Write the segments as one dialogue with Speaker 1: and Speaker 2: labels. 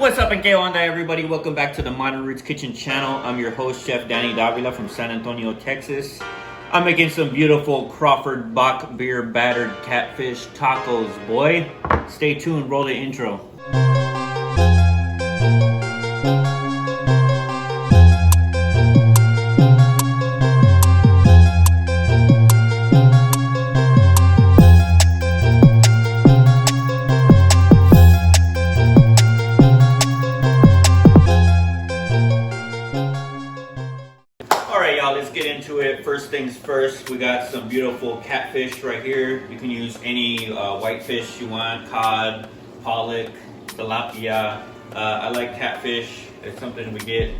Speaker 1: What's up and que onda, everybody? Welcome back to the Modern Roots Kitchen channel. I'm your host, Chef Danny Davila from San Antonio, Texas. I'm making some beautiful Crawford Bach beer battered catfish tacos, boy. Stay tuned, roll the intro. Let's get into it. First things first, we got some beautiful catfish right here. You can use any white fish you want, cod, pollock, tilapia. I like catfish. It's something we get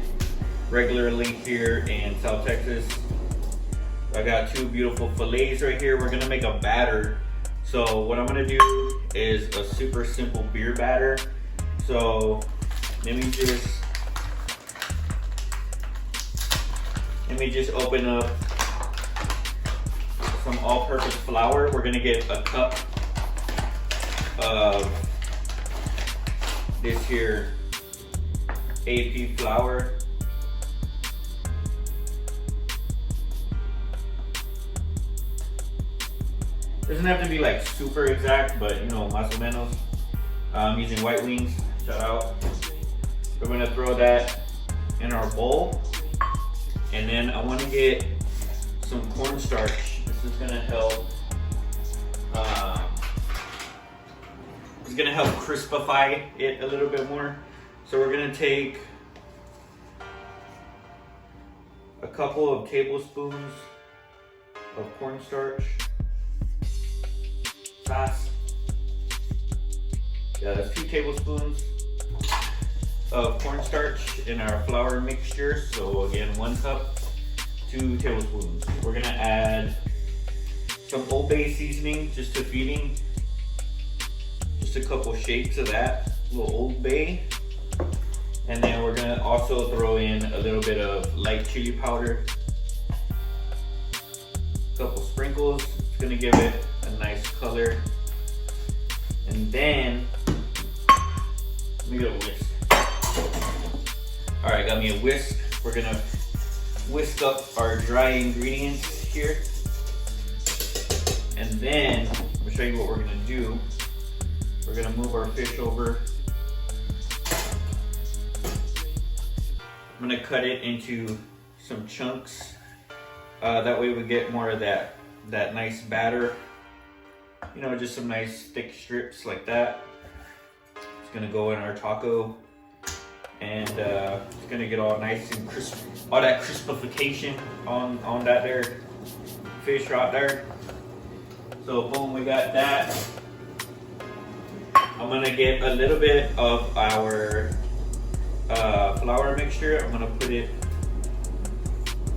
Speaker 1: regularly here in South Texas. I got two beautiful fillets right here. We're gonna make a batter. So what I'm gonna do is a super simple beer batter. So let me just open up some all-purpose flour. We're gonna get a cup of this here AP flour. Doesn't have to be like super exact, but you know, más o menos. I'm using white wings, shout out. We're gonna throw that in our bowl. And then I want to get some cornstarch. This is gonna help. It's gonna help crispify it a little bit more. So we're gonna take a couple of tablespoons of cornstarch. Sauce. Yeah, that's 2 tablespoons of cornstarch in our flour mixture. So again, 1 cup, 2 tablespoons. We're gonna add some Old Bay seasoning just to feeding. Just a couple shakes of that, a little Old Bay. And then we're gonna also throw in a little bit of light chili powder. A couple sprinkles, it's gonna give it a nice color. And then, let me get a whisk. All right, got me a whisk. We're gonna whisk up our dry ingredients here. And then, I'm gonna show you what we're gonna do. We're gonna move our fish over. I'm gonna cut it into some chunks. That way we get more of that nice batter. You know, just some nice thick strips like that. It's gonna go in our taco. And it's gonna get all nice and crisp, all that crispification on that there fish right there. So boom, we got that. I'm gonna get a little bit of our flour mixture. I'm gonna put it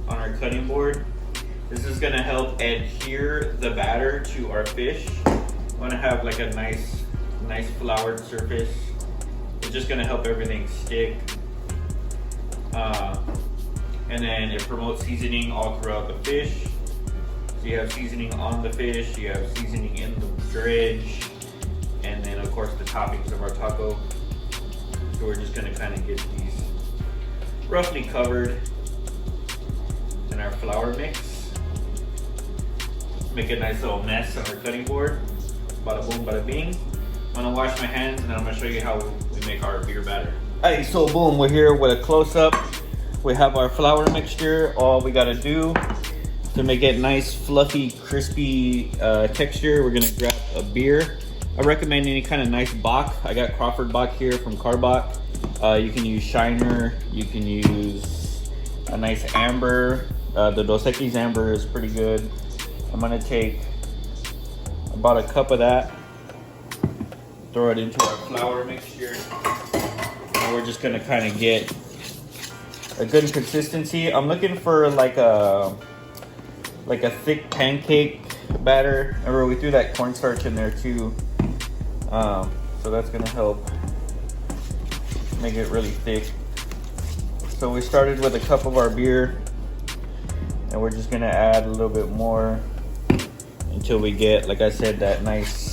Speaker 1: on our cutting board. This is gonna help adhere the batter to our fish. I wanna have like a nice floured surface. It's just gonna help everything stick. And then it promotes seasoning all throughout the fish. So you have seasoning on the fish, you have seasoning in the dredge, and then of course the toppings of our taco. So we're just gonna kind of get these roughly covered in our flour mix. Make a nice little mess on our cutting board. Bada boom, bada bing. I'm gonna wash my hands and then I'm gonna show you how we make our beer batter. Hey, so boom, we're here with a close-up. We have our flour mixture. All we gotta do to make it nice, fluffy, crispy texture, we're gonna grab a beer. I recommend any kind of nice Bach. I got Crawford Bach here from Carbach. You can use Shiner. You can use a nice amber. The Dos Equis amber is pretty good. I'm gonna take about a cup of that. Throw it into our flour mixture. And we're just gonna kind of get a good consistency. I'm looking for like a thick pancake batter. Remember, we threw that cornstarch in there too. So that's gonna help make it really thick. So we started with a cup of our beer and we're just gonna add a little bit more until we get, like I said, that nice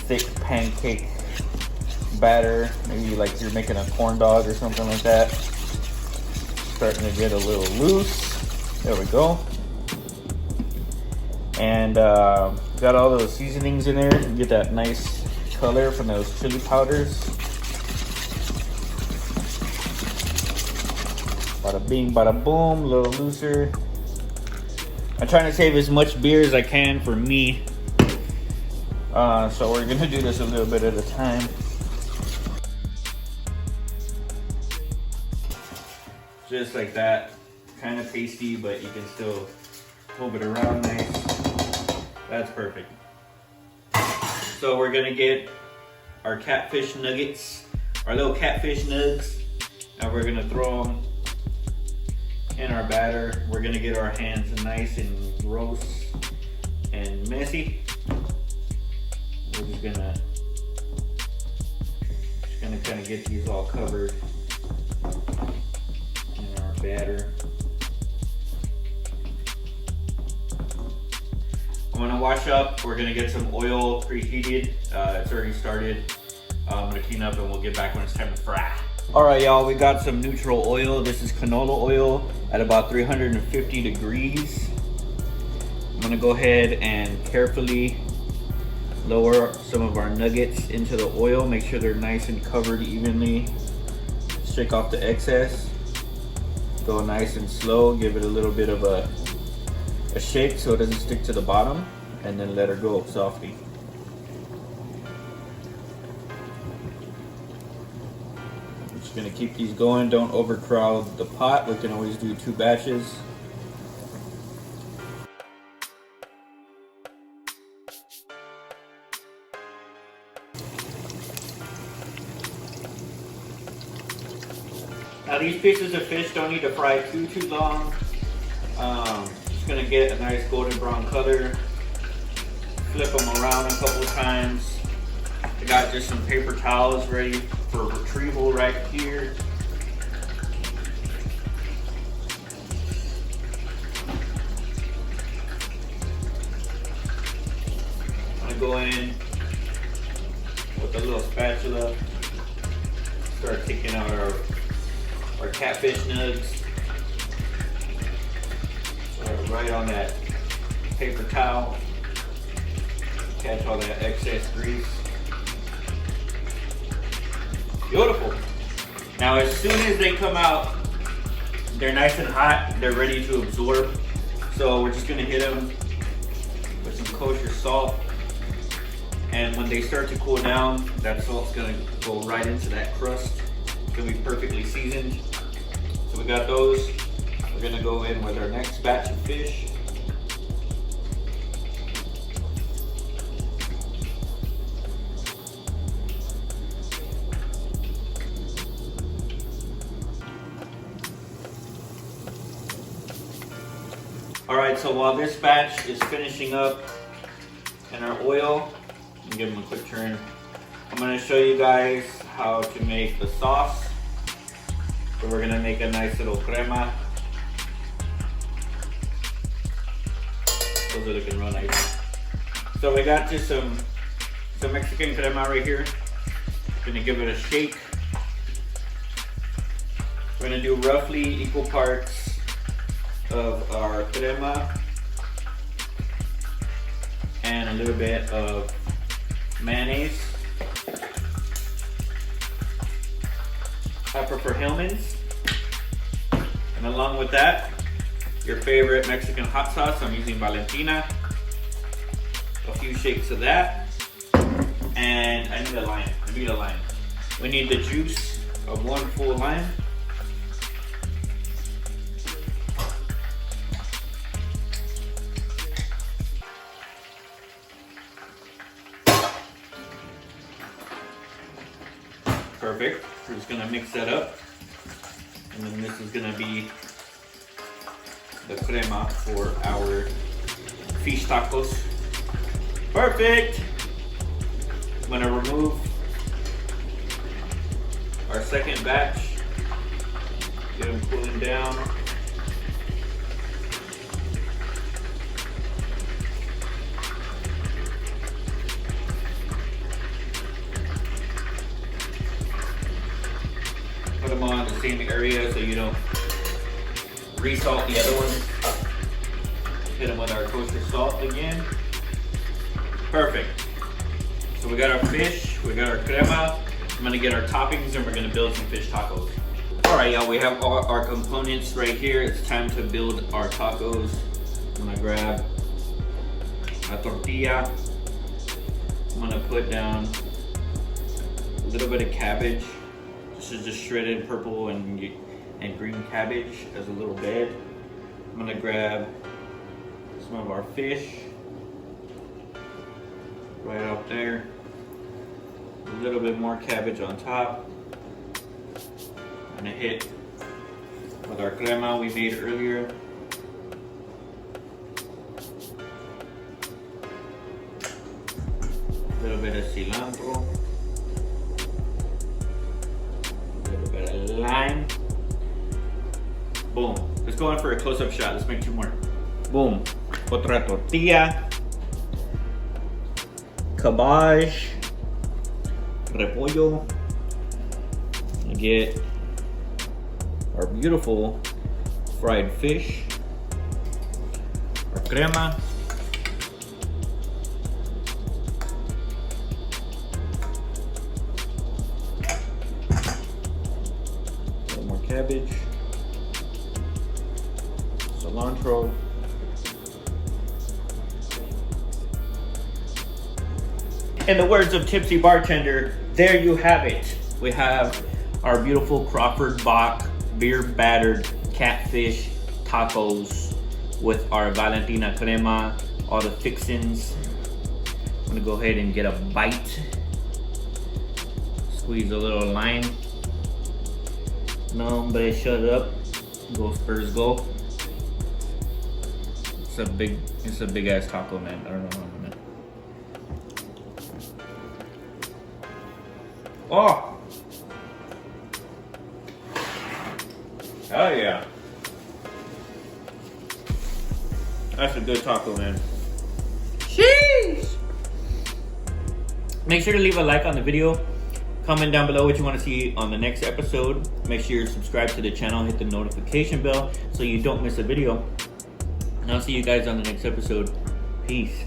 Speaker 1: thick pancake batter, maybe like you're making a corn dog or something like that. Starting to get a little loose. There we go. And got all those seasonings in there. You get that nice color from those chili powders. Bada bing, bada boom, a little looser. I'm trying to save as much beer as I can for me. So we're gonna do this a little bit at a time. Just like that. Kind of pasty, but you can still move it around nice. That's perfect. So we're gonna get our catfish nuggets, our little catfish nugs, and we're gonna throw them in our batter. We're gonna get our hands nice and gross and messy. We're just gonna kind of get these all covered in our batter. I'm gonna wash up. We're gonna get some oil preheated. It's already started. I'm gonna clean up and we'll get back when it's time to fry. All right, y'all, we got some neutral oil. This is canola oil at about 350 degrees. I'm gonna go ahead and carefully lower some of our nuggets into the oil. Make sure they're nice and covered evenly. Shake off the excess. Go nice and slow. Give it a little bit of a shake so it doesn't stick to the bottom, and then let her go softly. I'm just gonna keep these going. Don't overcrowd the pot. We can always do 2 batches. Now these pieces of fish don't need to fry too long. Gonna get a nice golden brown color. Flip them around a couple times. I got just some paper towels ready for retrieval right here. I'm gonna go in with a little spatula. Start taking out our catfish nugs. Right on that paper towel. Catch all that excess grease. Beautiful. Now as soon as they come out, they're nice and hot. They're ready to absorb. So we're just gonna hit them with some kosher salt. And when they start to cool down, that salt's gonna go right into that crust. It's gonna be perfectly seasoned. So we got those. We're gonna go in with our next batch of fish. All right, so while this batch is finishing up in our oil, I'm give them a quick turn. I'm gonna show you guys how to make the sauce. So we're gonna make a nice little crema. Those are looking real nice. So we got just some Mexican crema right here. Gonna give it a shake. We're gonna do roughly equal parts of our crema and a little bit of mayonnaise. I prefer Hellmann's. And along with that, your favorite Mexican hot sauce. I'm using Valentina. A few shakes of that. And I need a lime. We need the juice of 1 full lime. Perfect. We're just gonna mix that up. And then this is gonna be the crema for our fish tacos. Perfect! I'm gonna remove our second batch. Get them cooling down. same area so you don't resalt the other ones. Hit them with our kosher salt again. Perfect. So we got our fish, we got our crema. I'm gonna get our toppings and we're gonna build some fish tacos. All right, y'all, we have all our components right here. It's time to build our tacos. I'm gonna grab a tortilla. I'm gonna put down a little bit of cabbage. This is just shredded purple and green cabbage as a little bed. I'm gonna grab some of our fish right out there. A little bit more cabbage on top. I'm gonna hit with our crema we made earlier. A little bit of cilantro. A little bit of lime. Boom. Let's go in for a close-up shot. Let's make 2 more. Boom. Otra tortilla. Cabbage. Repollo. Get our beautiful fried fish. Our crema. A little more cabbage. Cilantro. In the words of Tipsy Bartender, there you have it. We have our beautiful Crawford Bach beer battered catfish tacos with our Valentina crema, all the fixins. I'm gonna go ahead and get a bite. Squeeze a little lime. No, hombre, shut up. Go Spurs, go. It's a big ass taco, man. I don't know how, man. Oh! Hell yeah. That's a good taco, man. Sheesh! Make sure to leave a like on the video. Comment down below what you want to see on the next episode. Make sure you're subscribed to the channel. Hit the notification bell so you don't miss a video. And I'll see you guys on the next episode. Peace.